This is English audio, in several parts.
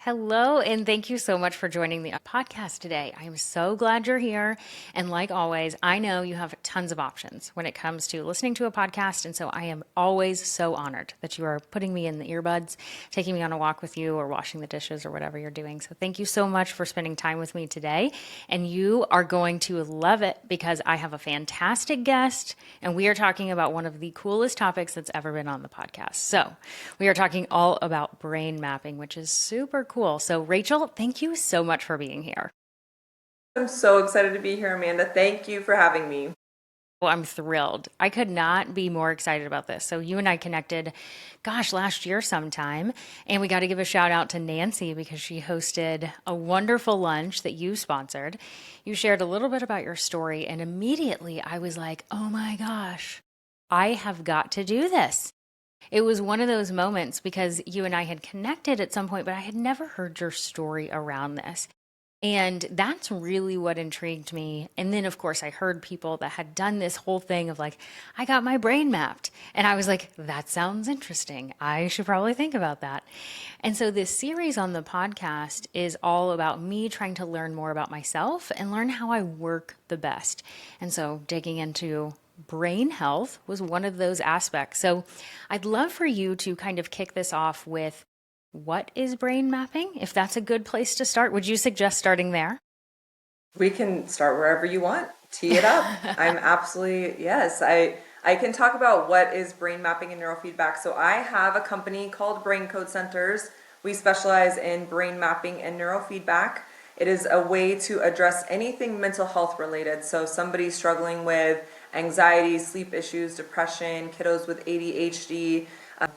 Hello, and thank you so much for joining the podcast today. I am so glad you're here. And like always, I know you have tons of options when it comes to listening to a podcast. And so I am always so honored that you are putting me in the earbuds, taking me on a walk with you, or washing the dishes, or whatever you're doing. So thank you so much for spending time with me today. And you are going to love it because I have a fantastic guest, and we are talking about one of the coolest topics that's ever been on the podcast. So we are talking all about brain mapping, which is super cool. So, Rachel, thank you so much for being here. I'm so excited to be here, Amanda. Thank you for having me. Well, I'm thrilled. I could not be more excited about this. So, you and I connected, last year sometime, and we got to give a shout out to Nancy because she hosted a wonderful lunch that you sponsored. You shared a little bit about your story, and immediately I was like, oh my gosh, I have got to do this. It was one of those moments because you and I had connected at some point, but I had never heard your story around this. And that's really what intrigued me. And then, of course, I heard people that had done this whole thing of like, I got my brain mapped. And I was like, that sounds interesting. I should probably think about that. And so, this series on the podcast is all about me trying to learn more about myself and learn how I work the best. And so, digging into brain health was one of those aspects. So, I'd love for you to kind of kick this off with what is brain mapping? If that's a good place to start, would you suggest starting there? We can start wherever you want. Tee it up. I'm absolutely, yes. I can talk about what is brain mapping and neurofeedback. So I have a company called Braincode Centers. We specialize in brain mapping and neurofeedback. It is a way to address anything mental health related. So somebody struggling with anxiety, sleep issues, depression, kiddos with ADHD,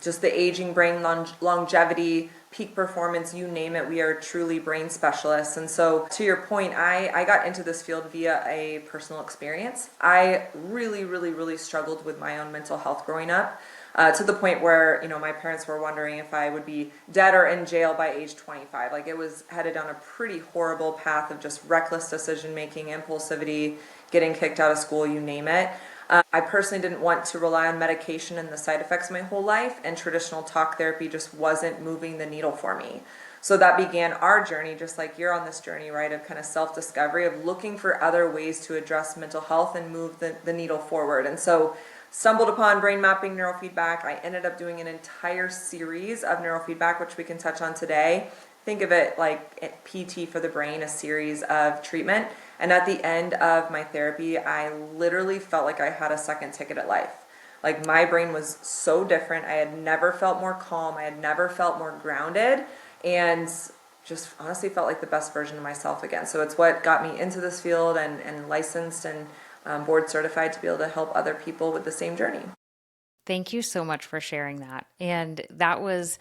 just the aging brain longevity, peak performance, you name it, we are truly brain specialists. And so to your point, I got into this field via a personal experience. I really struggled with my own mental health growing up. To the point where, my parents were wondering if I would be dead or in jail by age 25. Like, it was headed down a pretty horrible path of just reckless decision making, impulsivity, getting kicked out of school, you name it. I personally didn't want to rely on medication and the side effects my whole life, and traditional talk therapy just wasn't moving the needle for me. So that began our journey, just like you're on this journey, right, of kind of self-discovery, of looking for other ways to address mental health and move the needle forward. And so stumbled upon brain mapping, neurofeedback. I ended up doing an entire series of neurofeedback, which we can touch on today. Think of it like PT for the brain, a series of treatment. And at the end of my therapy, I literally felt like I had a second ticket at life. Like, my brain was so different. I had never felt more calm. I had never felt more grounded, and just honestly felt like the best version of myself again. So it's what got me into this field and licensed and board certified to be able to help other people with the same journey. Thank you so much for sharing that. And that was,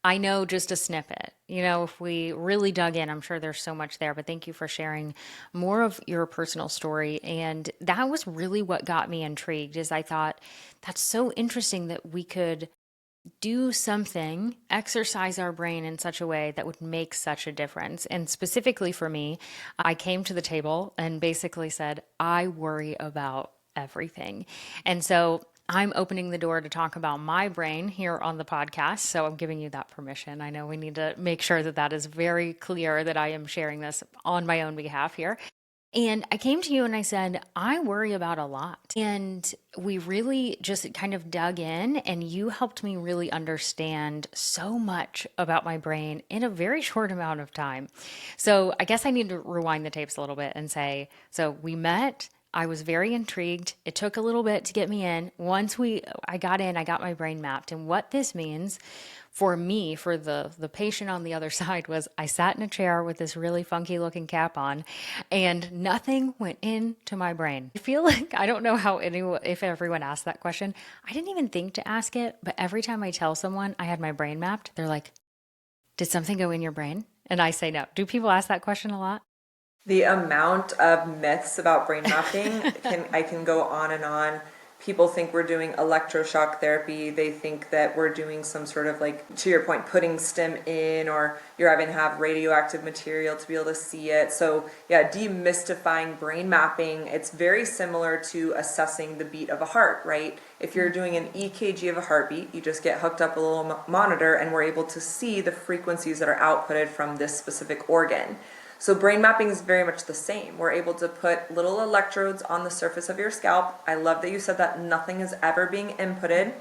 I know, just a snippet. If we really dug in, I'm sure there's so much there, but thank you for sharing more of your personal story. And that was really what got me intrigued is I thought that's so interesting that we could do something, exercise our brain in such a way that would make such a difference. And specifically for me, I came to the table and basically said, I worry about everything. And so I'm opening the door to talk about my brain here on the podcast. So I'm giving you that permission. I know we need to make sure that that is very clear that I am sharing this on my own behalf here. And I came to you and I said, I worry about a lot. And we really just kind of dug in, and you helped me really understand so much about my brain in a very short amount of time. So I guess I need to rewind the tapes a little bit and say, so we met. I was very intrigued. It took a little bit to get me in. Once I got in, I got my brain mapped. And what this means for me, for the patient on the other side, was I sat in a chair with this really funky looking cap on, and nothing went into my brain. I feel like I don't know if everyone asked that question. I didn't even think to ask it, but every time I tell someone I had my brain mapped, they're like, "Did something go in your brain?" And I say no. Do people ask that question a lot? The amount of myths about brain mapping I can go on and on. people think we're doing electroshock therapy. They think that we're doing some sort of, like, to your point, putting stim in, or you're having to have radioactive material to be able to see it. So yeah, demystifying brain mapping, it's very similar to assessing the beat of a heart, right? If you're doing an EKG of a heartbeat, you just get hooked up a little monitor and we're able to see the frequencies that are outputted from this specific organ. So brain mapping is very much the same. We're able to put little electrodes on the surface of your scalp. I love that you said that nothing is ever being inputted.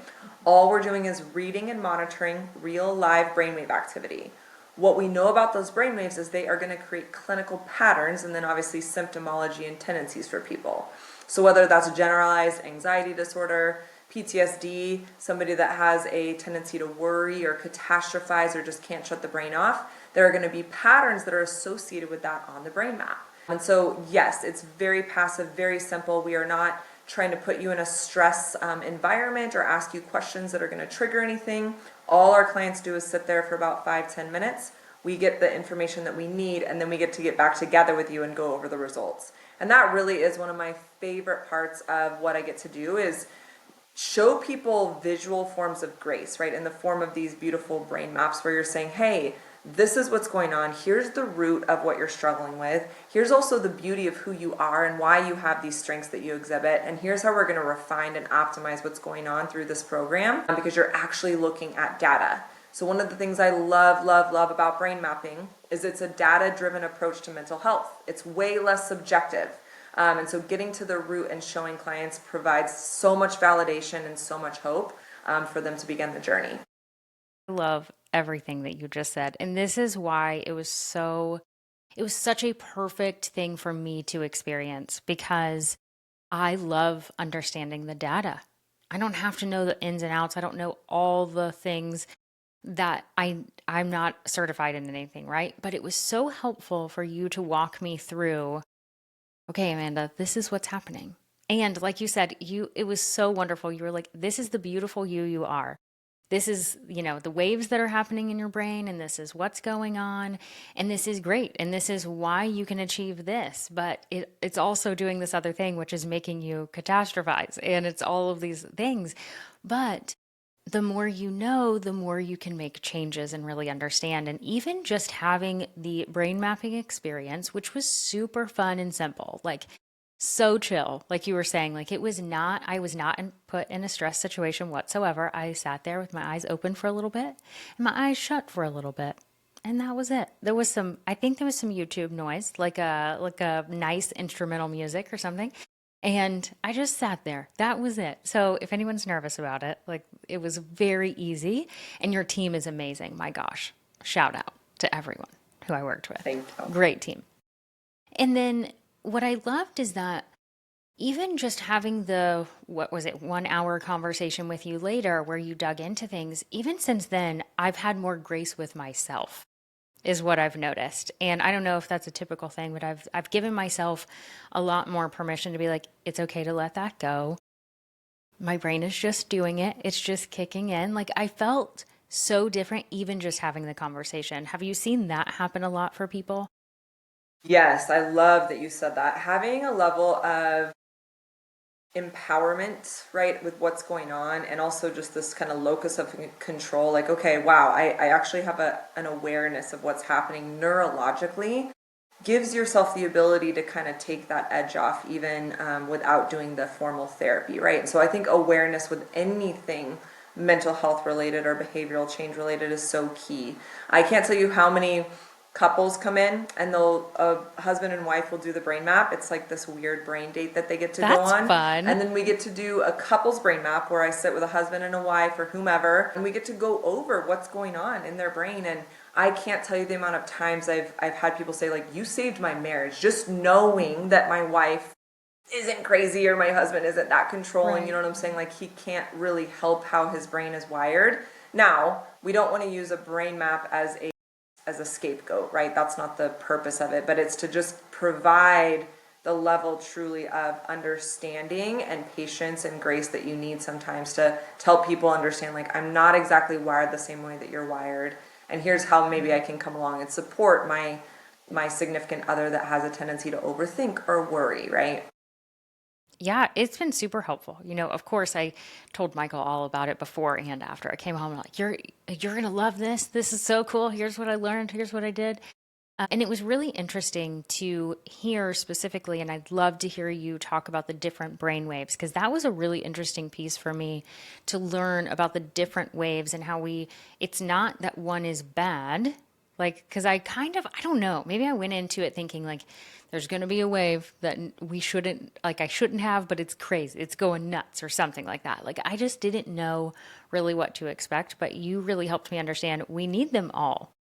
All we're doing is reading and monitoring real live brainwave activity. What we know about those brainwaves is they are going to create clinical patterns and then obviously symptomology and tendencies for people. So whether that's generalized anxiety disorder, PTSD, somebody that has a tendency to worry or catastrophize or just can't shut the brain off, there are going to be patterns that are associated with that on the brain map. And so, yes, it's very passive, very simple. We are not trying to put you in a stress environment or ask you questions that are going to trigger anything. All our clients do is sit there for about 5-10 minutes. We get the information that we need, and then we get to get back together with you and go over the results. And that really is one of my favorite parts of what I get to do, is show people visual forms of grace, right? In the form of these beautiful brain maps where you're saying, hey, this is what's going on. Here's the root of what you're struggling with. Here's also the beauty of who you are and why you have these strengths that you exhibit. And here's how we're going to refine and optimize what's going on through this program, because you're actually looking at data. So one of the things I love, love, love about brain mapping is it's a data-driven approach to mental health. It's way less subjective. And so getting to the root and showing clients provides so much validation and so much hope for them to begin the journey. I love everything that you just said. And this is why it was such a perfect thing for me to experience, because I love understanding the data. I don't have to know the ins and outs. I don't know all the things that I'm not certified in anything, right? But it was so helpful for you to walk me through, okay, Amanda, this is what's happening. And like you said, it was so wonderful. You were like, this is the beautiful you are. This is, the waves that are happening in your brain, and this is what's going on, and this is great, and this is why you can achieve this. But it's also doing this other thing, which is making you catastrophize, and it's all of these things. But the more you know, the more you can make changes and really understand. And even just having the brain mapping experience, which was super fun and simple, like so chill, like you were saying, like I was not put in a stress situation whatsoever. I sat there with my eyes open for a little bit and my eyes shut for a little bit. And that was it. I think there was some YouTube noise, like a nice instrumental music or something. And I just sat there. That was it. So if anyone's nervous about it, like, it was very easy. And your team is amazing. My gosh. Shout out to everyone who I worked with. Thank you. Great team. And then what I loved is that even just having the, what was it, 1 hour conversation with you later where you dug into things, even since then, I've had more grace with myself, is what I've noticed. And I don't know if that's a typical thing, but I've given myself a lot more permission to be like, it's okay to let that go. My brain is just doing it. It's just kicking in. Like, I felt so different even just having the conversation. Have you seen that happen a lot for people? Yes, I love that you said that. Having a level of empowerment, right, with what's going on, and also just this kind of locus of control, like, okay, wow, I actually have an awareness of what's happening neurologically, gives yourself the ability to kind of take that edge off even without doing the formal therapy, right? And so I think awareness with anything mental health related or behavioral change related is so key. I can't tell you how many couples come in and a husband and wife will do the brain map. It's like this weird brain date that they get to go That's on. fun. And then we get to do a couple's brain map where I sit with a husband and a wife or whomever, and we get to go over what's going on in their brain. And I can't tell you the amount of times I've had people say, like, you saved my marriage, just knowing that my wife isn't crazy or my husband isn't that controlling. Right. You know what I'm saying? Like, he can't really help how his brain is wired. Now, we don't want to use a brain map as a scapegoat, right? That's not the purpose of it, but it's to just provide the level truly of understanding and patience and grace that you need sometimes to help people understand, like, I'm not exactly wired the same way that you're wired, and here's how maybe I can come along and support my significant other that has a tendency to overthink or worry, right? Yeah, it's been super helpful. Of course, I told Michael all about it before and after. I came home and like, you're gonna love this. This is so cool. Here's what I learned. Here's what I did. And it was really interesting to hear specifically, and I'd love to hear you talk about the different brain waves, because that was a really interesting piece for me to learn about the different waves and how it's not that one is bad. Like, because I don't know, maybe I went into it thinking like, there's going to be a wave that I shouldn't have, but it's crazy. It's going nuts or something like that. Like, I just didn't know really what to expect, but you really helped me understand we need them all.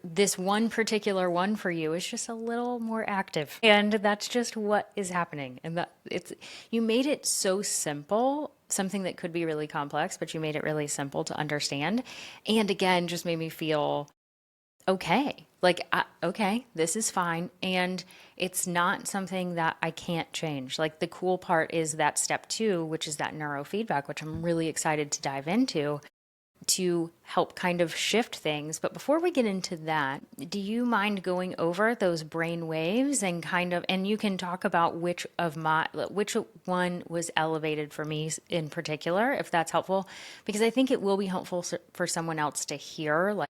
This one particular one for you is just a little more active, and that's just what is happening. And that it's you made it so simple, something that could be really complex, but you made it really simple to understand. And again, just made me feel okay, like okay, this is fine, and it's not something that I can't change. Like, the cool part is that step 2, which is that neurofeedback, which I'm really excited to dive into to help kind of shift things. But before we get into that, do you mind going over those brain waves and and you can talk about which one was elevated for me in particular, if that's helpful, because I think it will be helpful for someone else to hear, like,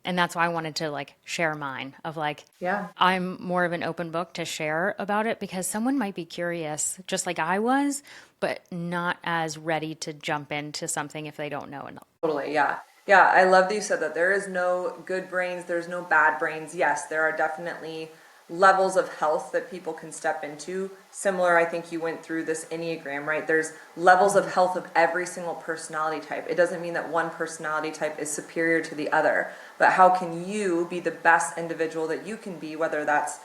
and that's why I wanted to like share mine of like, Yeah. I'm more of an open book to share about it because someone might be curious, just like I was, but not as ready to jump into something if they don't know enough. Totally, yeah. Yeah, I love that you said that. There is no good brains, there's no bad brains. Yes, there are definitely levels of health that people can step into. Similar, I think you went through this Enneagram, right? There's levels of health of every single personality type. It doesn't mean that one personality type is superior to the other, but how can you be the best individual that you can be, whether that's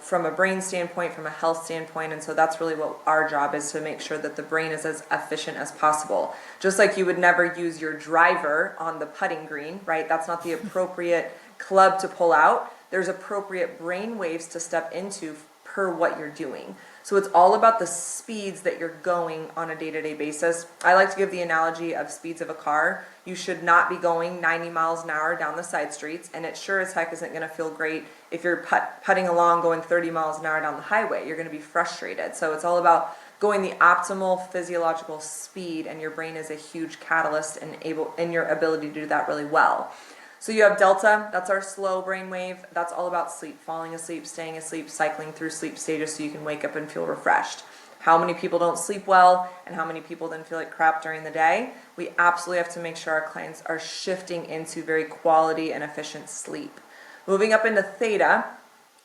from a brain standpoint, from a health standpoint. And so that's really what our job is, to make sure that the brain is as efficient as possible. Just like you would never use your driver on the putting green, right? That's not the appropriate club to pull out. There's appropriate brain waves to step into per what you're doing. So it's all about the speeds that you're going on a day-to-day basis. I like to give the analogy of speeds of a car. You should not be going 90 miles an hour down the side streets, and it sure as heck isn't going to feel great if you're putting along going 30 miles an hour down the highway. You're going to be frustrated. So it's all about going the optimal physiological speed, and your brain is a huge catalyst in your ability to do that really well. So you have delta, that's our slow brain wave. That's all about sleep, falling asleep, staying asleep, cycling through sleep stages so you can wake up and feel refreshed. How many people don't sleep well, and how many people then feel like crap during the day? We absolutely have to make sure our clients are shifting into very quality and efficient sleep. Moving up into theta,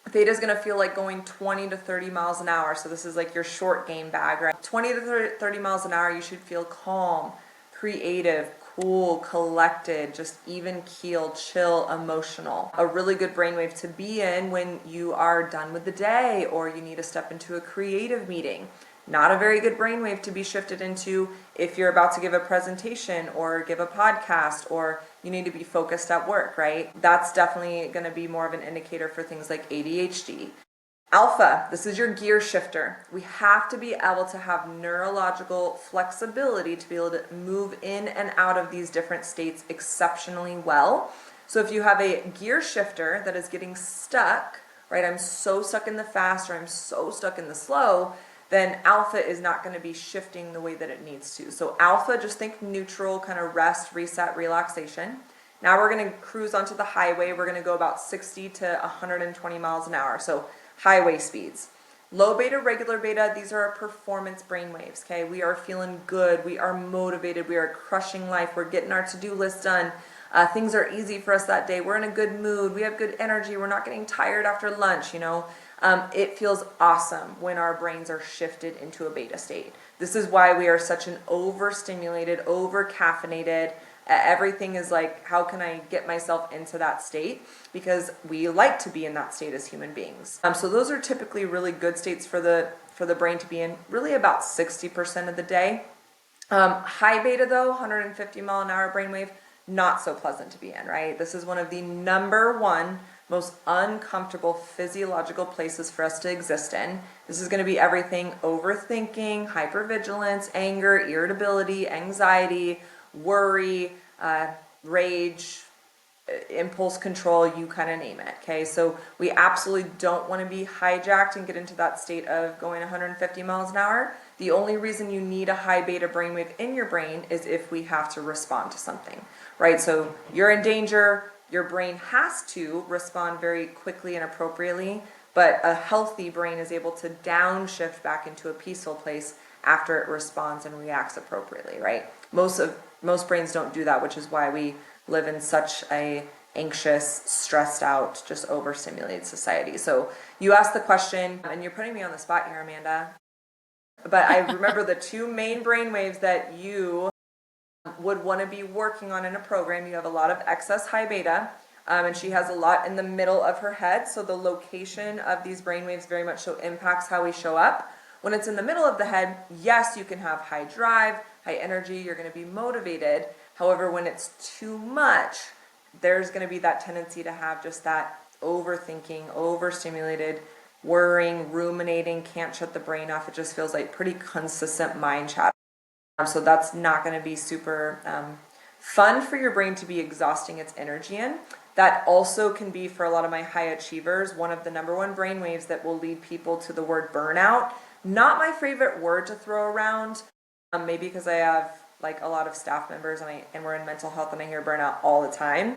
theta is going to feel like going 20 to 30 miles an hour. So this is like your short game bag, right? 20 to 30 miles an hour, you should feel calm, creative, cool, collected, just even keeled, chill, emotional. A really good brainwave to be in when you are done with the day or you need to step into a creative meeting. Not a very good brainwave to be shifted into if you're about to give a presentation or give a podcast or you need to be focused at work, right? That's definitely going to be more of an indicator for things like ADHD. Alpha, this is your gear shifter. We have to be able to have neurological flexibility to be able to move in and out of these different states exceptionally well. So if you have a gear shifter that is getting stuck, right, I'm so stuck in the fast or I'm so stuck in the slow, then alpha is not going to be shifting the way that it needs to. So alpha, just think neutral, kind of rest, reset, relaxation. Now we're going to cruise onto the highway. We're going to go about 60 to 120 miles an hour. So highway speeds. Low beta, regular beta, these are our performance brain waves, okay? We are feeling good. We are motivated. We are crushing life. We're getting our to-do list done. Things are easy for us that day. We're in a good mood. We have good energy. We're not getting tired after lunch, It feels awesome when our brains are shifted into a beta state. This is why we are such an overstimulated, over-caffeinated, everything is like, how can I get myself into that state? Because we like to be in that state as human beings. So those are typically really good states for the brain to be in, really about 60% of the day. High beta though, 150 mile an hour brainwave, not so pleasant to be in, right? This is one of the number one most uncomfortable physiological places for us to exist in. This is going to be everything overthinking, hypervigilance, anger, irritability, anxiety, worry, rage, impulse control, you kind of name it. Okay, so we absolutely don't want to be hijacked and get into that state of going 150 miles an hour. The only reason you need a high beta brainwave in your brain is if we have to respond to something, right? So you're in danger, your brain has to respond very quickly and appropriately, but a healthy brain is able to downshift back into a peaceful place after it responds and reacts appropriately, right? Most brains don't do that, which is why we live in such a anxious, stressed out, just overstimulated society. So you asked the question, and you're putting me on the spot here, Amanda, but I remember the two main brain waves that you would want to be working on in a program. You have a lot of excess high beta, and she has a lot in the middle of her head. So the location of these brain waves very much so impacts how we show up. When it's in the middle of the head, yes, you can have high drive, high energy, you're going to be motivated. However, when it's too much, there's going to be that tendency to have just that overthinking, overstimulated, worrying, ruminating, can't shut the brain off. It just feels like pretty consistent mind chatter. So that's not going to be super fun for your brain to be exhausting its energy in. That also can be, for a lot of my high achievers, one of the number one brain waves that will lead people to the word burnout. Not my favorite word to throw around, maybe because I have like a lot of staff members and we're in mental health and I hear burnout all the time.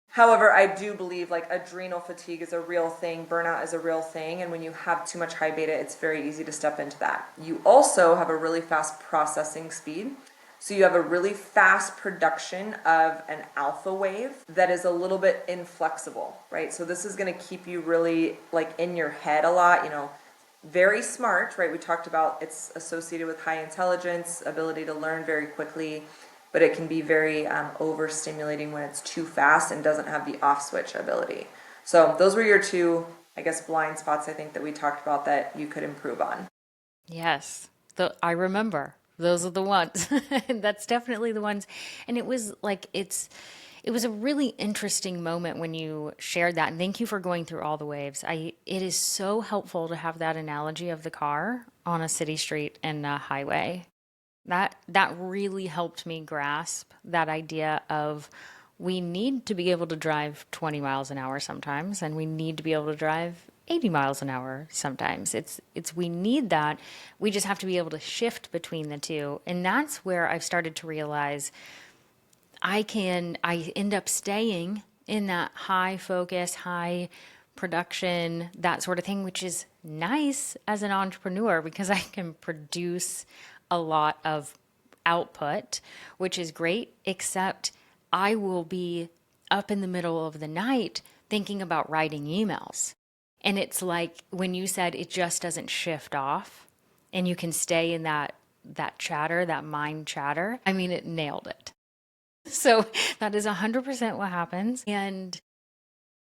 However, I do believe like adrenal fatigue is a real thing, burnout is a real thing, and when you have too much high beta, it's very easy to step into that. You also have a really fast processing speed. So you have a really fast production of an alpha wave that is a little bit inflexible, right? So this is going to keep you really like in your head a lot, very smart, right? We talked about it's associated with high intelligence, ability to learn very quickly, but it can be very overstimulating when it's too fast and doesn't have the off switch ability. So those were your two, I guess, blind spots I think that we talked about that you could improve on. Yes, I remember. Those are the ones. That's definitely the ones. And it was like it was a really interesting moment when you shared that. And thank you for going through all the waves. It is so helpful to have that analogy of the car on a city street and a highway. That really helped me grasp that idea of we need to be able to drive 20 miles an hour sometimes, and we need to be able to drive 80 miles an hour sometimes. It's we need that. We just have to be able to shift between the two. And that's where I've started to realize I end up staying in that high focus, high production, that sort of thing, which is nice as an entrepreneur because I can produce a lot of output, which is great, except I will be up in the middle of the night thinking about writing emails. And it's like when you said it just doesn't shift off and you can stay in that chatter, that mind chatter. I mean, it nailed it. So that is 100% what happens. And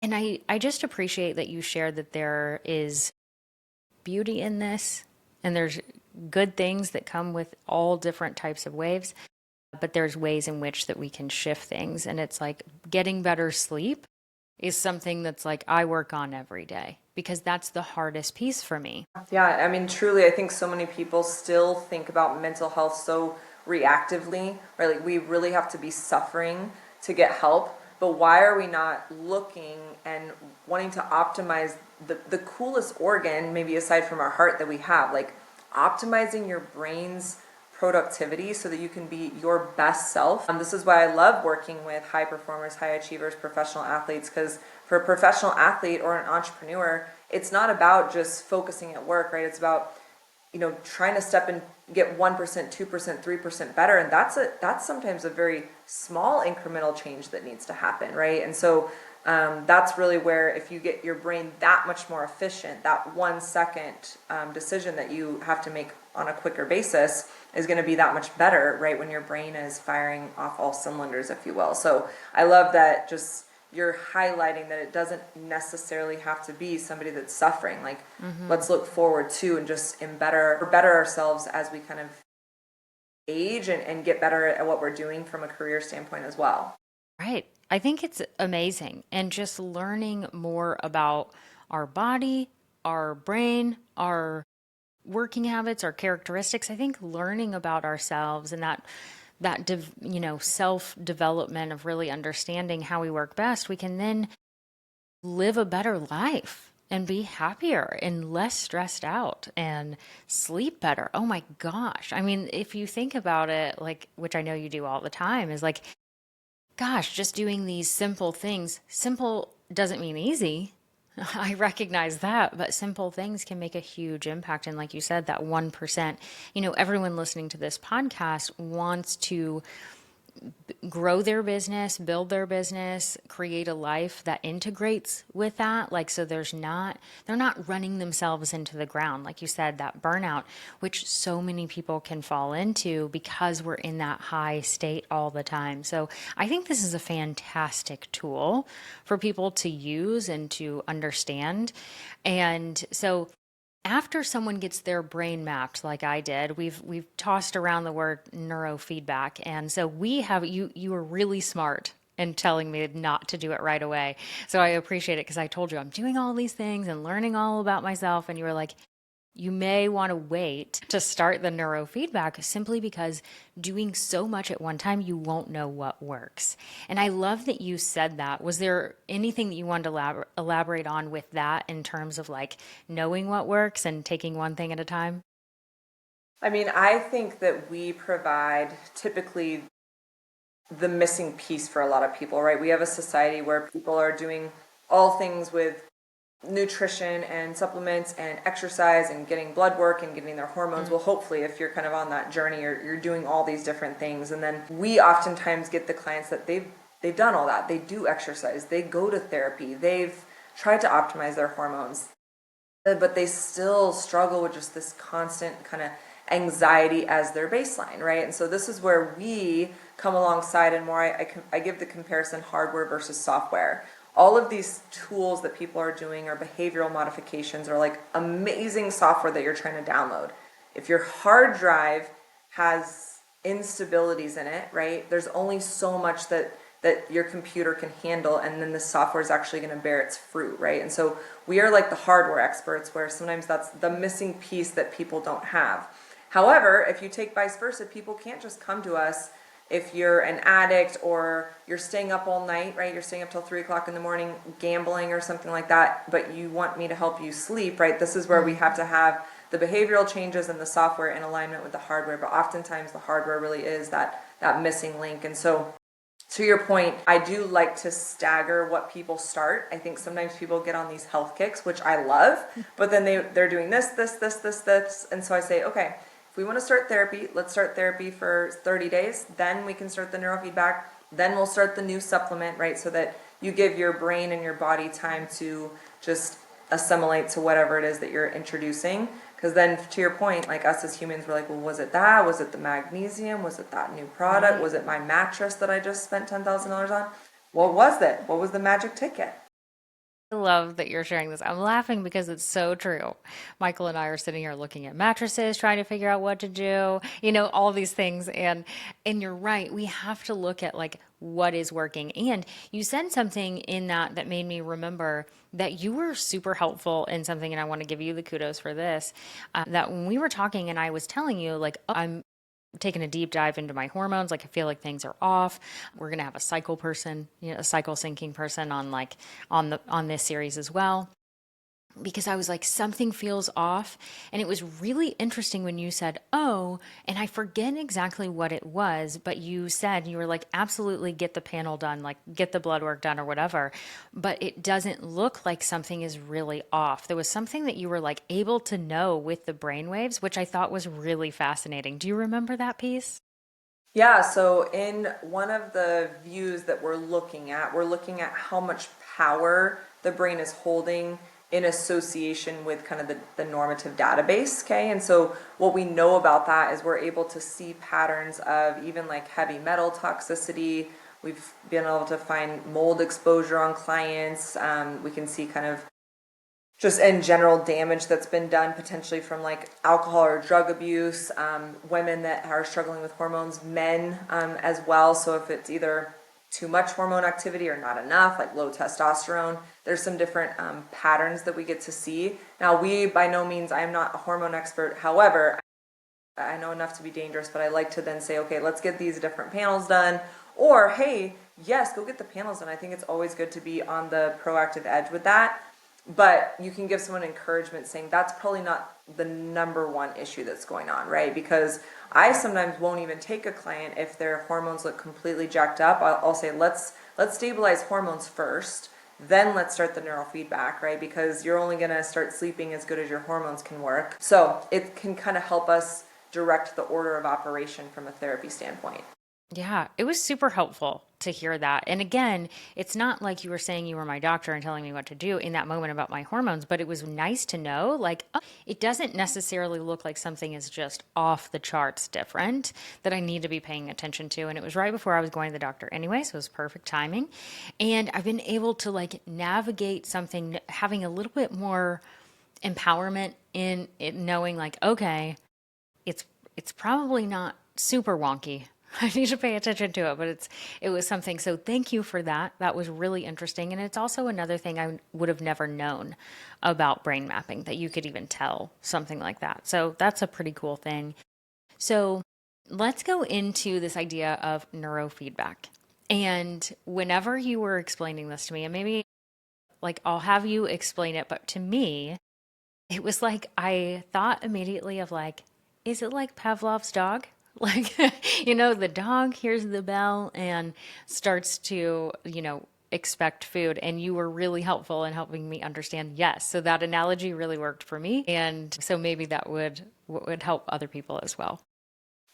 I just appreciate that you shared that there is beauty in this and there's good things that come with all different types of waves, but there's ways in which that we can shift things. And it's like getting better sleep is something that's like I work on every day because that's the hardest piece for me. Yeah, I mean, truly, I think so many people still think about mental health so reactively, right? Like we really have to be suffering to get help. But why are we not looking and wanting to optimize the coolest organ, maybe aside from our heart, that we have? Like optimizing your brain's productivity so that you can be your best self. This is why I love working with high performers, high achievers, professional athletes, because for a professional athlete or an entrepreneur, it's not about just focusing at work, right? It's about trying to step and get 1%, 2%, 3% better. And that's sometimes a very small incremental change that needs to happen, right? And so that's really where if you get your brain that much more efficient, that 1 second decision that you have to make on a quicker basis is going to be that much better, right? When your brain is firing off all cylinders, if you will. So I love that just you're highlighting that it doesn't necessarily have to be somebody that's suffering. Like, let's look forward to and just better ourselves as we kind of age and get better at what we're doing from a career standpoint as well. Right. I think it's amazing. And just learning more about our body, our brain, our working habits, our characteristics. I think learning about ourselves and that, self-development of really understanding how we work best, we can then live a better life and be happier and less stressed out and sleep better. Oh my gosh. I mean, if you think about it, like, which I know you do all the time, is like, gosh, just doing these simple things. Simple doesn't mean easy. I recognize that, but simple things can make a huge impact. And like you said, that 1%, everyone listening to this podcast wants to grow their business, build their business, create a life that integrates with that. Like, so they're not running themselves into the ground. Like you said, that burnout, which so many people can fall into because we're in that high state all the time. So I think this is a fantastic tool for people to use and to understand. And so after someone gets their brain mapped like I did, we've tossed around the word neurofeedback, and so we have you were really smart in telling me not to do it right away. So I appreciate it because I told you I'm doing all these things and learning all about myself, and you were like, you may want to wait to start the neurofeedback simply because doing so much at one time, you won't know what works. And I love that you said that. Was there anything that you wanted to elaborate on with that in terms of like knowing what works and taking one thing at a time? I mean, I think that we provide typically the missing piece for a lot of people, right? We have a society where people are doing all things with nutrition and supplements and exercise and getting blood work and getting their hormones. Well, hopefully, if you're kind of on that journey, you're doing all these different things. And then we oftentimes get the clients that they've done all that. They do exercise, they go to therapy, they've tried to optimize their hormones, but they still struggle with just this constant kind of anxiety as their baseline, right? And so this is where we come alongside, and more I give the comparison hardware versus software. All of these tools that people are doing are behavioral modifications, or like amazing software that you're trying to download. If your hard drive has instabilities in it, right, there's only so much that your computer can handle, and then the software is actually going to bear its fruit, right? And so we are like the hardware experts, where sometimes that's the missing piece that people don't have. However, if you take vice versa, people can't just come to us if you're an addict or you're staying up all night, right? You're staying up till 3 o'clock in the morning gambling or something like that, but you want me to help you sleep, right? This is where we have to have the behavioral changes and the software in alignment with the hardware, but oftentimes the hardware really is that missing link. And so to your point, I do like to stagger what people start. I think sometimes people get on these health kicks, which I love, but then they're doing this. And so I say, okay, if we want to start therapy, let's start therapy for 30 days. Then we can start the neurofeedback. Then we'll start the new supplement, right? So that you give your brain and your body time to just assimilate to whatever it is that you're introducing. Because then, to your point, like us as humans, we're like, well, was it that? Was it the magnesium? Was it that new product? Was it my mattress that I just spent $10,000 on? What was it? What was the magic ticket? I love that you're sharing this. I'm laughing because it's so true. Michael and I are sitting here looking at mattresses, trying to figure out what to do, all these things. And you're right. We have to look at like what is working. And you said something in that made me remember that you were super helpful in something, and I want to give you the kudos for this. That when we were talking and I was telling you, like, I'm taken a deep dive into my hormones. Like I feel like things are off. We're gonna have a cycle person, a cycle syncing person on on this series as well. Because I was like, something feels off. And it was really interesting when you said, oh, and I forget exactly what it was, but you said, you were like, absolutely get the panel done, like get the blood work done or whatever. But it doesn't look like something is really off. There was something that you were like able to know with the brainwaves, which I thought was really fascinating. Do you remember that piece? Yeah, so in one of the views that we're looking at how much power the brain is holding in association with kind of the normative database, okay? And so what we know about that is we're able to see patterns of even like heavy metal toxicity. We've been able to find mold exposure on clients. We can see kind of just in general damage that's been done potentially from like alcohol or drug abuse, women that are struggling with hormones, men as well. So if it's either too much hormone activity or not enough, like low testosterone, there's some different patterns that we get to see. Now, we by no means, I am not a hormone expert. However, I know enough to be dangerous, but I like to then say, okay, let's get these different panels done. Or, hey, yes, go get the panels done. I think it's always good to be on the proactive edge with that. But you can give someone encouragement saying that's probably not the number one issue that's going on, right? Because I sometimes won't even take a client if their hormones look completely jacked up. I'll say, let's stabilize hormones first, then let's start the neurofeedback, right? Because you're only going to start sleeping as good as your hormones can work. So it can kind of help us direct the order of operation from a therapy standpoint. Yeah, it was super helpful to hear that. And again, it's not like you were saying you were my doctor and telling me what to do in that moment about my hormones, but it was nice to know like, oh, it doesn't necessarily look like something is just off the charts different that I need to be paying attention to. And it was right before I was going to the doctor anyway, so it was perfect timing. And I've been able to like navigate something, having a little bit more empowerment in it, knowing like, okay, it's it's probably not super wonky. I need to pay attention to it, but it was something. So thank you for that. That was really interesting, and it's also another thing I would have never known about brain mapping that you could even tell something like that. So that's a pretty cool thing. So let's go into this idea of neurofeedback. And whenever you were explaining this to me, and maybe like I'll have you explain it, but to me, it was like I thought immediately of like, is it like Pavlov's dog? Like, the dog hears the bell and starts to, expect food. And you were really helpful in helping me understand. Yes. So that analogy really worked for me. And so maybe that would help other people as well.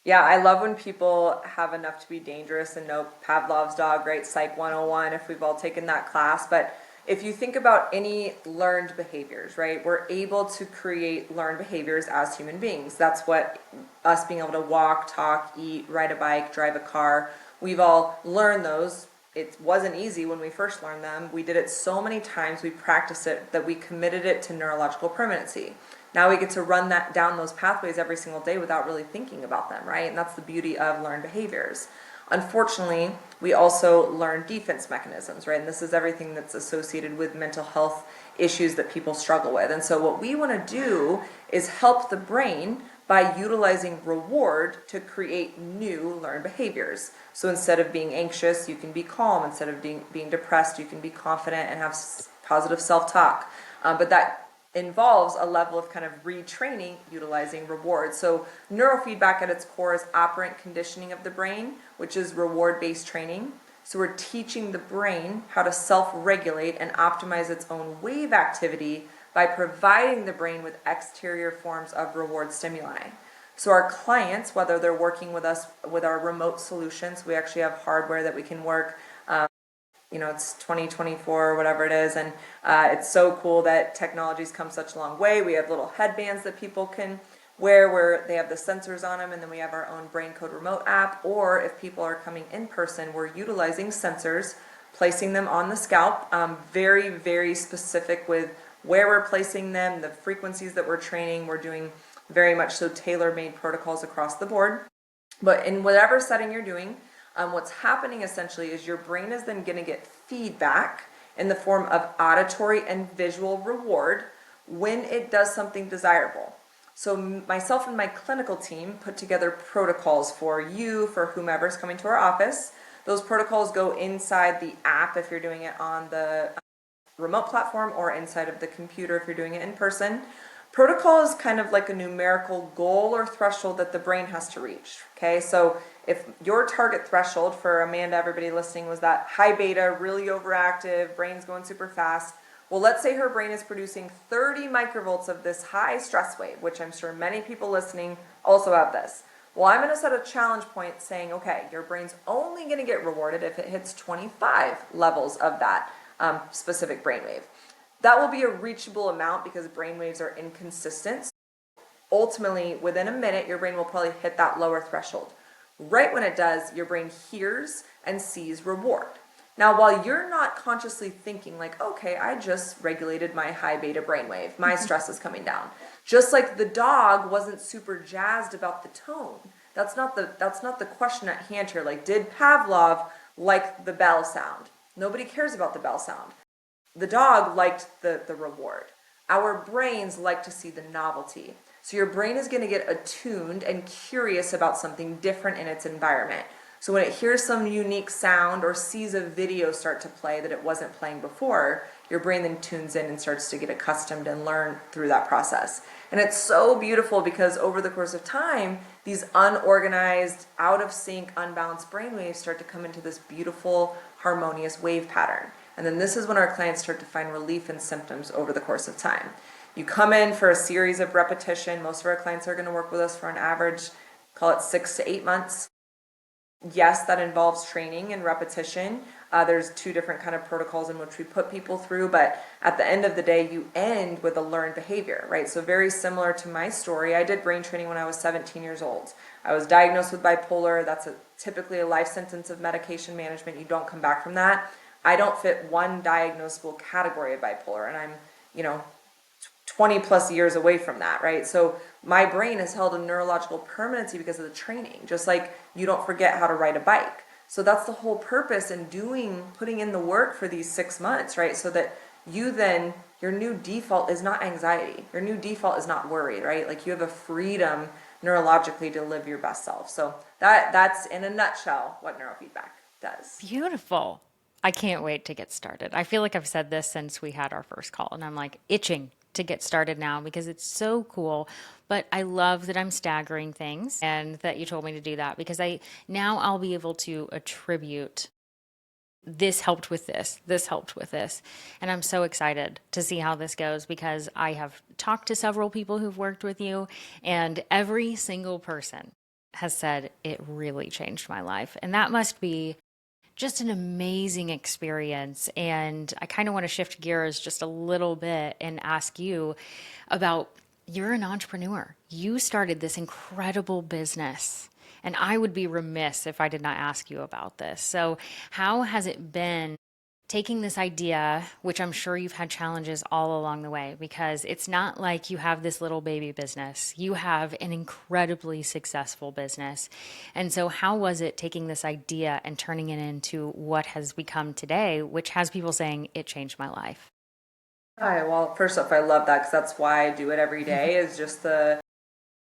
Yeah, I love when people have enough to be dangerous and know Pavlov's dog, right? Psych 101, if we've all taken that class. But if you think about any learned behaviors, right, we're able to create learned behaviors as human beings. That's what us being able to walk, talk, eat, ride a bike, drive a car, we've all learned those. It wasn't easy when we first learned them. We did it so many times, we practiced it, that we committed it to neurological permanency. Now we get to run that down those pathways every single day without really thinking about them, right? And that's the beauty of learned behaviors. Unfortunately, we also learn defense mechanisms, right? And this is everything that's associated with mental health issues that people struggle with. And so what we want to do is help the brain by utilizing reward to create new learned behaviors. So instead of being anxious, you can be calm. Instead of being depressed, you can be confident and have positive self-talk. But that involves a level of kind of retraining utilizing rewards. So neurofeedback at its core is operant conditioning of the brain, which is reward-based training. So we're teaching the brain how to self-regulate and optimize its own wave activity by providing the brain with exterior forms of reward stimuli. So our clients, whether they're working with us with our remote solutions, we actually have hardware that we can work it's 2024 or whatever it is, and it's so cool that technology's come such a long way. We have little headbands that people can wear where they have the sensors on them, and then we have our own Braincode remote app. Or if people are coming in person, we're utilizing sensors, placing them on the scalp, very, very specific with where we're placing them, the frequencies that we're training. We're doing very much so tailor-made protocols across the board. But in whatever setting you're doing, what's happening essentially is your brain is then going to get feedback in the form of auditory and visual reward when it does something desirable. So myself and my clinical team put together protocols for you, for whomever's coming to our office. Those protocols go inside the app if you're doing it on the remote platform, or inside of the computer if you're doing it in person. Protocol is kind of like a numerical goal or threshold that the brain has to reach. Okay, so if your target threshold for Amanda, everybody listening, was that high beta, really overactive, brain's going super fast. Well, let's say her brain is producing 30 microvolts of this high stress wave, which I'm sure many people listening also have this. Well, I'm going to set a challenge point saying, okay, your brain's only going to get rewarded if it hits 25 levels of that specific brainwave. That will be a reachable amount because brainwaves are inconsistent. Ultimately, within a minute, your brain will probably hit that lower threshold. Right when it does, your brain hears and sees reward. Now, while you're not consciously thinking like, okay, I just regulated my high beta brainwave, my stress is coming down. Just like the dog wasn't super jazzed about the tone. That's not the question at hand here. Like, did Pavlov like the bell sound? Nobody cares about the bell sound. The dog liked the reward. Our brains like to see the novelty. So your brain is going to get attuned and curious about something different in its environment. So when it hears some unique sound or sees a video start to play that it wasn't playing before, your brain then tunes in and starts to get accustomed and learn through that process. And it's so beautiful because over the course of time, these unorganized, out of sync, unbalanced brainwaves start to come into this beautiful, harmonious wave pattern. And then this is when our clients start to find relief in symptoms over the course of time. You come in for a series of repetition. Most of our clients are going to work with us for an average, call it 6 to 8 months. Yes, that involves training and repetition. There's two different kind of protocols in which we put people through, but at the end of the day, you end with a learned behavior, right? So very similar to my story, I did brain training when I was 17 years old. I was diagnosed with bipolar. That's typically a life sentence of medication management. You don't come back from that. I don't fit one diagnosable category of bipolar, and I'm, 20 plus years away from that, right? So my brain has held a neurological permanency because of the training, just like you don't forget how to ride a bike. So that's the whole purpose in putting in the work for these 6 months, right? So that your new default is not anxiety. Your new default is not worry, right? Like you have a freedom neurologically to live your best self. So that's in a nutshell what neurofeedback does. Beautiful. I can't wait to get started. I feel like I've said this since we had our first call, and I'm like itching to get started now because it's so cool. But I love that I'm staggering things and that you told me to do that because I'll be able to attribute this helped with this helped with this. And I'm so excited to see how this goes because I have talked to several people who've worked with you, and every single person has said it really changed my life. And that must be just an amazing experience. And I kind of want to shift gears just a little bit and ask you about, you're an entrepreneur. You started this incredible business. And I would be remiss if I did not ask you about this. So, how has it been taking this idea, which I'm sure you've had challenges all along the way, because it's not like you have this little baby business. You have an incredibly successful business. And so how was it taking this idea and turning it into what has become today, which has people saying it changed my life? Hi, well, first off, I love that because that's why I do it every day, is just the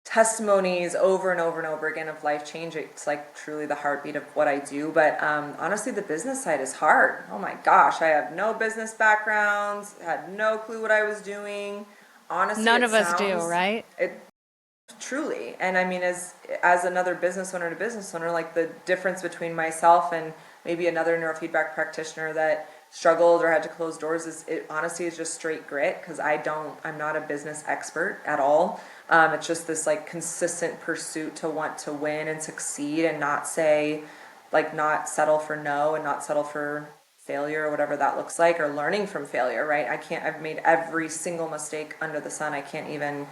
testimonies over and over and over again of life change. It's like truly the heartbeat of what I do. But honestly, the business side is hard. Oh my gosh, I have no business backgrounds, had no clue what I was doing. Honestly, None it of us do, sounds right? it truly. And I mean, as another business owner to business owner, like the difference between myself and maybe another neurofeedback practitioner that struggled or had to close doors honestly is just straight grit, because I'm not a business expert at all. It's just this like consistent pursuit to want to win and succeed and not settle for no and not settle for failure or whatever that looks like, or learning from failure, right? I've made every single mistake under the sun. I can't even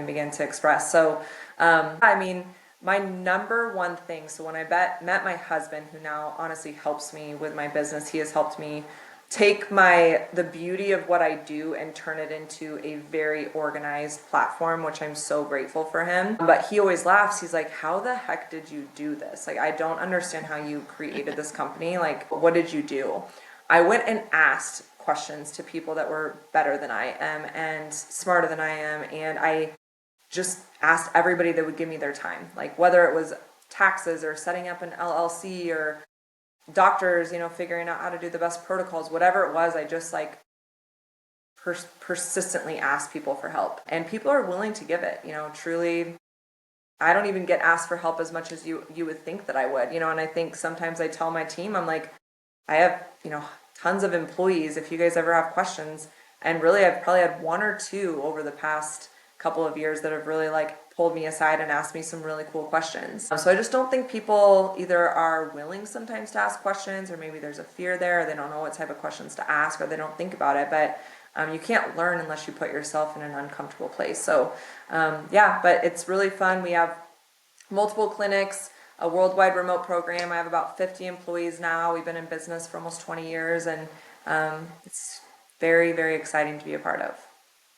begin to express. So, I mean, my number one thing, so when I met my husband, who now honestly helps me with my business, he has helped me take the beauty of what I do and turn it into a very organized platform, which I'm so grateful for him. But he always laughs. He's like, how the heck did you do this? Like, I don't understand how you created this company. Like, what did you do? I went and asked questions to people that were better than I am and smarter than I am. And I just asked everybody that would give me their time, like whether it was taxes or setting up an LLC or doctors, figuring out how to do the best protocols, whatever it was. I just like persistently asked people for help, and people are willing to give it. Truly, I don't even get asked for help as much as you would think that I would. And I think sometimes I tell my team, I'm like, I have tons of employees. If you guys ever have questions, and really, I've probably had one or two over the past couple of years that have really like pulled me aside and asked me some really cool questions. So I just don't think people either are willing sometimes to ask questions, or maybe there's a fear there, or they don't know what type of questions to ask, or they don't think about it. But you can't learn unless you put yourself in an uncomfortable place. So but it's really fun. We have multiple clinics, a worldwide remote program. I have about 50 employees now. We've been in business for almost 20 years, and it's very, very exciting to be a part of.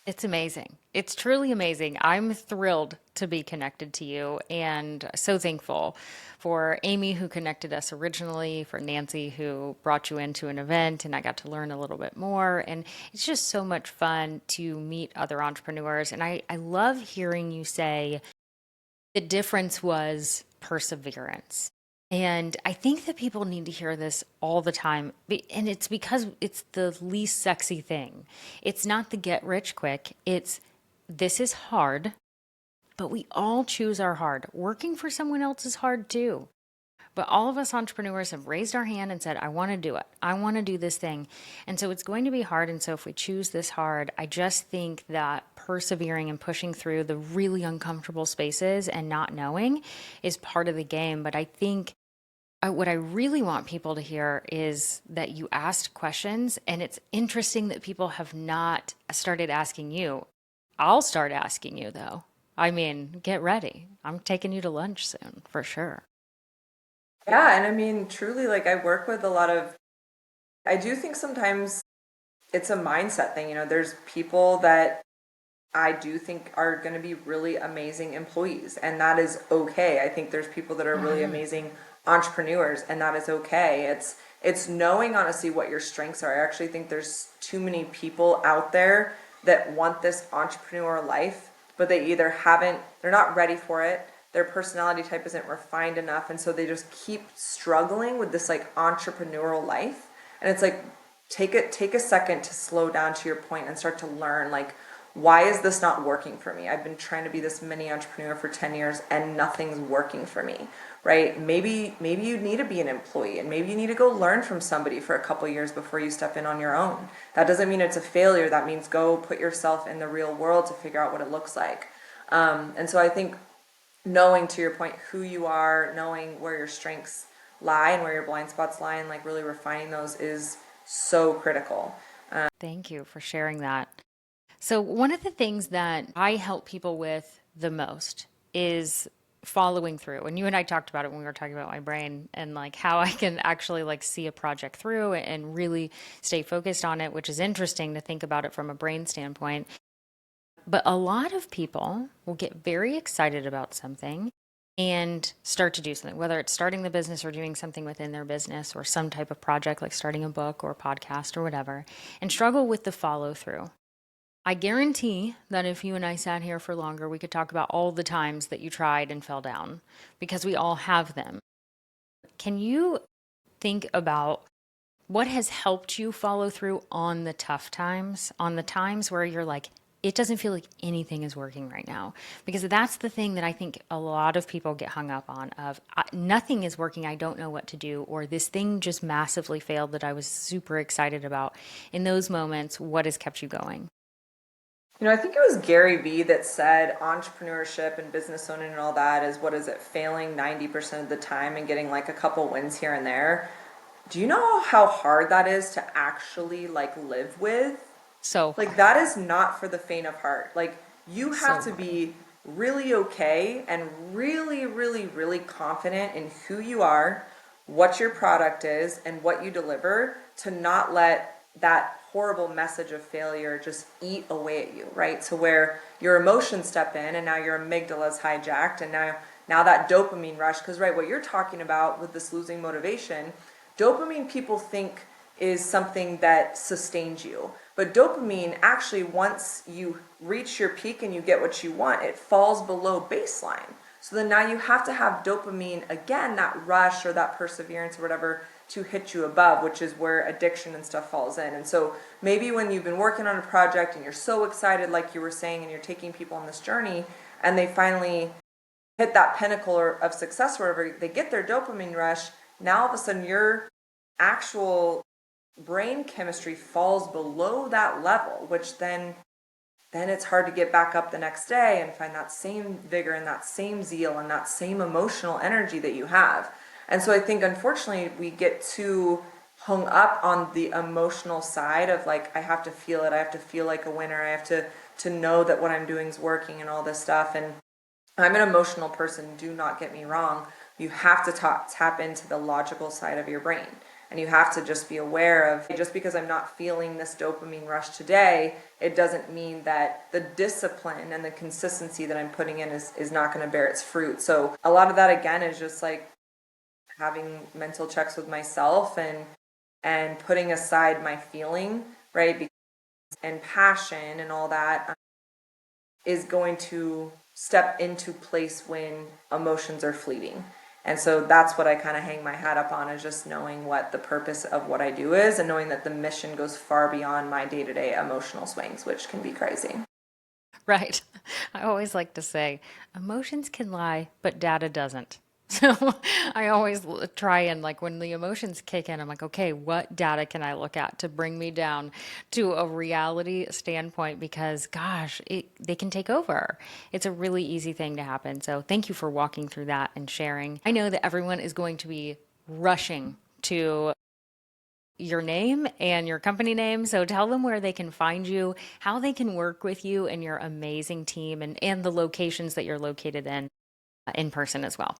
It's amazing. It's truly amazing. I'm thrilled to be connected to you and so thankful for Amy, who connected us originally, for Nancy, who brought you into an event, and I got to learn a little bit more. And it's just so much fun to meet other entrepreneurs. And I love hearing you say the difference was perseverance. And I think that people need to hear this all the time. And it's because it's the least sexy thing. It's not the get rich quick. It's this is hard, but we all choose our hard. Working for someone else is hard too. But all of us entrepreneurs have raised our hand and said, I want to do it. I want to do this thing. And so it's going to be hard. And so if we choose this hard, I just think that persevering and pushing through the really uncomfortable spaces and not knowing is part of the game. But I think what I really want people to hear is that you asked questions, and it's interesting that people have not started asking you. I'll start asking you though. I mean, get ready. I'm taking you to lunch soon for sure. Yeah, and I mean, truly, like I work with a lot of, I do think sometimes it's a mindset thing. There's people that I do think are going to be really amazing employees, and that is okay. I think there's people that are really amazing entrepreneurs, and that is okay. It's knowing honestly what your strengths are. I actually think there's too many people out there that want this entrepreneur life, but they either haven't, they're not ready for it. Their personality type isn't refined enough, and so they just keep struggling with this like entrepreneurial life. And it's like take a second to slow down to your point and start to learn like, why is this not working for me? I've been trying to be this mini entrepreneur for 10 years and nothing's working for me, right? Maybe you need to be an employee, and maybe you need to go learn from somebody for a couple years before you step in on your own. That doesn't mean it's a failure. That means go put yourself in the real world to figure out what it looks like. And so I think knowing, to your point, who you are, knowing where your strengths lie and where your blind spots lie, and like really refining those is so critical. Thank you for sharing that. So, one of the things that I help people with the most is following through. And you and I talked about it when we were talking about my brain and like how I can actually like see a project through and really stay focused on it, which is interesting to think about it from a brain standpoint. But a lot of people will get very excited about something and start to do something, whether it's starting the business or doing something within their business or some type of project like starting a book or a podcast or whatever, and struggle with the follow through. I guarantee that if you and I sat here for longer, we could talk about all the times that you tried and fell down because we all have them. Can you think about what has helped you follow through on the tough times, on the times where you're like, it doesn't feel like anything is working right now? Because that's the thing that I think a lot of people get hung up on of nothing is working, I don't know what to do, or this thing just massively failed that I was super excited about. In those moments, what has kept you going? I think it was Gary Vee that said entrepreneurship and business owning and all that is, what is it, failing 90% of the time and getting like a couple wins here and there. Do you know how hard that is to actually like live with? So Like hard. that is not for the faint of heart. Like you So have to hard. be really okay and really, really, really confident in who you are, what your product is, and what you deliver to not let that horrible message of failure just eat away at you, right? So where your emotions step in and now your amygdala is hijacked, and now that dopamine rush, because right, what you're talking about with this losing motivation, dopamine people think is something that sustains you. But dopamine actually, once you reach your peak and you get what you want, it falls below baseline. So then now you have to have dopamine again, that rush or that perseverance or whatever, to hit you above, which is where addiction and stuff falls in. And so maybe when you've been working on a project and you're so excited, like you were saying, and you're taking people on this journey, and they finally hit that pinnacle of success, wherever they get their dopamine rush, now all of a sudden your actual brain chemistry falls below that level, which then it's hard to get back up the next day and find that same vigor and that same zeal and that same emotional energy that you have. And so I think unfortunately we get too hung up on the emotional side of like, I have to feel it, I have to feel like a winner, I have to know that what I'm doing is working and all this stuff. And I'm an emotional person, do not get me wrong. You have to tap into the logical side of your brain. And you have to just be aware of, just because I'm not feeling this dopamine rush today, it doesn't mean that the discipline and the consistency that I'm putting in is not going to bear its fruit. So a lot of that, again, is just like having mental checks with myself and putting aside my feeling, right? And passion and all that is going to step into place when emotions are fleeting. And so that's what I kind of hang my hat up on, is just knowing what the purpose of what I do is, and knowing that the mission goes far beyond my day-to-day emotional swings, which can be crazy. Right. I always like to say emotions can lie, but data doesn't. So I always try and, like, when the emotions kick in, I'm like, okay, what data can I look at to bring me down to a reality standpoint? Because gosh, they can take over. It's a really easy thing to happen. So thank you for walking through that and sharing. I know that everyone is going to be rushing to your name and your company name. So tell them where they can find you, how they can work with you and your amazing team, and the locations that you're located in person as well.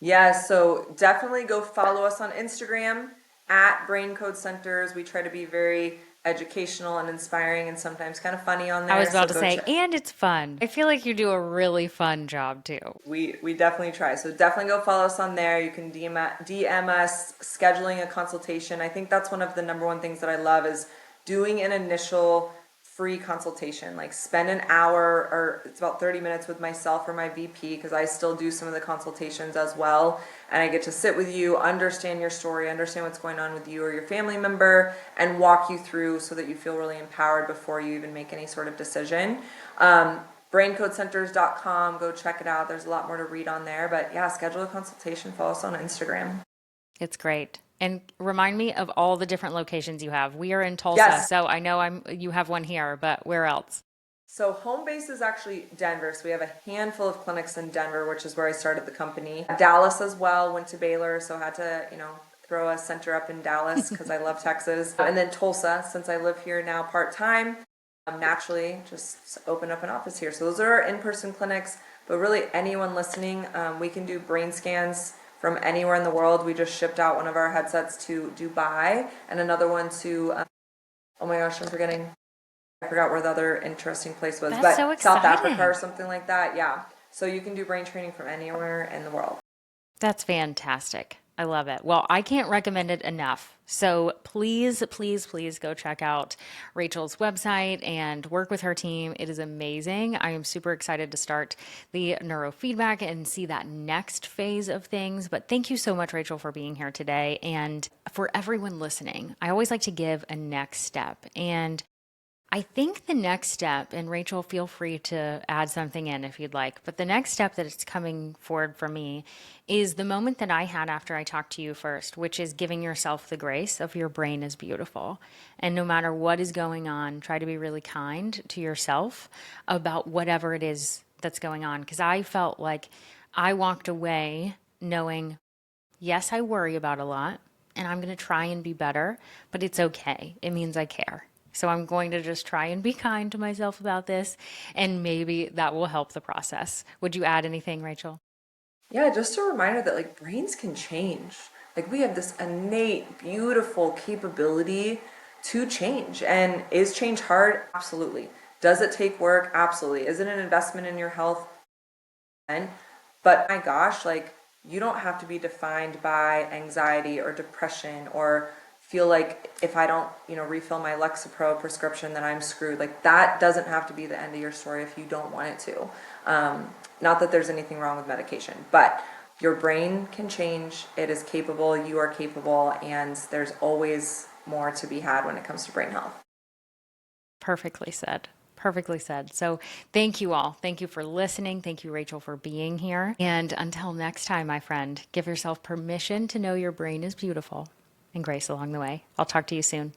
Yeah, so definitely go follow us on Instagram at Braincode Centers. We try to be very educational and inspiring and sometimes kind of funny on I there. was So about to go say, check. and it's fun. I feel like you do a really fun job too. We definitely try. So definitely go follow us on there. You can DM us scheduling a consultation. I think that's one of the number one things that I love, is doing an initial free consultation. Like, spend an hour, or it's about 30 minutes, with myself or my VP, because I still do some of the consultations as well. And I get to sit with you, understand your story, understand what's going on with you or your family member, and walk you through so that you feel really empowered before you even make any sort of decision. Braincodecenters.com, go check it out. There's a lot more to read on there. But yeah, schedule a consultation, follow us on Instagram. It's great. And remind me of all the different locations you have. We are in Tulsa, Yes. so I know you have one here, but where else? So home base is actually Denver. So we have a handful of clinics in Denver, which is where I started the company. Dallas as well, went to Baylor, so had to, throw a center up in Dallas because I love Texas. And then Tulsa, since I live here now part-time, naturally just open up an office here. So those are our in-person clinics, but really anyone listening, we can do brain scans from anywhere in the world. We just shipped out one of our headsets to Dubai and another one to, oh my gosh, I forgot where the other interesting place was, That's but so South Africa or exciting. something like that. Yeah. So you can do brain training from anywhere in the world. That's fantastic. I love it. Well, I can't recommend it enough. So please, please, please go check out Rachel's website and work with her team. It is amazing. I am super excited to start the neurofeedback and see that next phase of things. But thank you so much, Rachel, for being here today. And for everyone listening, I always like to give a next step. And I think the next step, and Rachel, feel free to add something in if you'd like, but the next step that it's coming forward for me is the moment that I had after I talked to you first, which is giving yourself the grace of your brain is beautiful. And no matter what is going on, try to be really kind to yourself about whatever it is that's going on. Because I felt like I walked away knowing, yes, I worry about a lot and I'm going to try and be better, but it's okay. It means I care. So I'm going to just try and be kind to myself about this, and maybe that will help the process. Would you add anything, Rachel? Yeah, just a reminder that like brains can change. Like, we have this innate, beautiful capability to change. And is change hard? Absolutely. Does it take work? Absolutely. Is it an investment in your health? But my gosh, like, you don't have to be defined by anxiety or depression, or feel like if I don't, refill my Lexapro prescription, then I'm screwed. Like, that doesn't have to be the end of your story if you don't want it to. Not that there's anything wrong with medication, but your brain can change. It is capable. You are capable. And there's always more to be had when it comes to brain health. Perfectly said. Perfectly said. So thank you all. Thank you for listening. Thank you, Rachel, for being here. And until next time, my friend, give yourself permission to know your brain is beautiful and grace along the way. I'll talk to you soon.